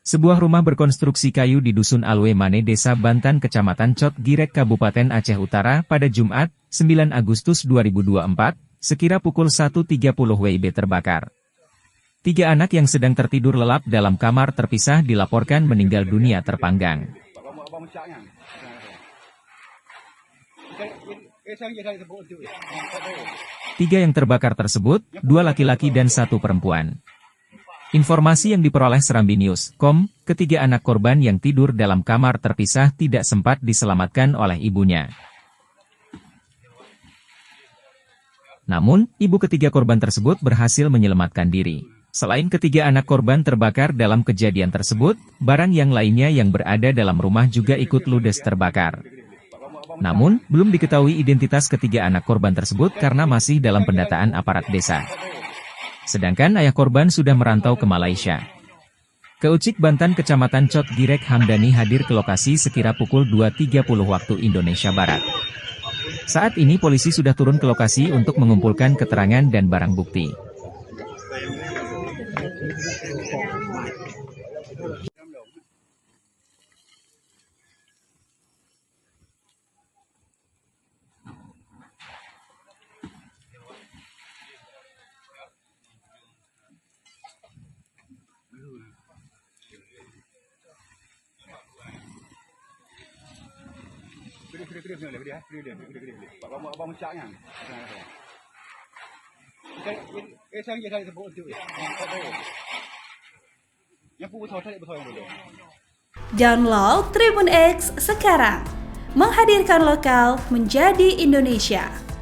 Sebuah rumah berkonstruksi kayu di Dusun Alwe Mane, Desa Bantan, Kecamatan Cot Girek, Kabupaten Aceh Utara, pada Jumat, 9 Agustus 2024, sekira pukul 1.30 WIB terbakar. 3 anak yang sedang tertidur lelap dalam kamar terpisah dilaporkan meninggal dunia terpanggang. 3 yang terbakar tersebut, 2 laki-laki dan 1 perempuan. Informasi yang diperoleh Serambi News.com, ketiga anak korban yang tidur dalam kamar terpisah tidak sempat diselamatkan oleh ibunya. Namun, ibu ketiga korban tersebut berhasil menyelamatkan diri. Selain ketiga anak korban terbakar dalam kejadian tersebut, barang yang lainnya yang berada dalam rumah juga ikut ludes terbakar. Namun, belum diketahui identitas ketiga anak korban tersebut karena masih dalam pendataan aparat desa. Sedangkan ayah korban sudah merantau ke Malaysia. Keucik Bantan, Kecamatan Cot Girek Hamdani hadir ke lokasi sekira pukul 2.30 waktu Indonesia Barat. Saat ini polisi sudah turun ke lokasi untuk mengumpulkan keterangan dan barang bukti. Download Tribun X sekarang, menghadirkan lokal menjadi Indonesia.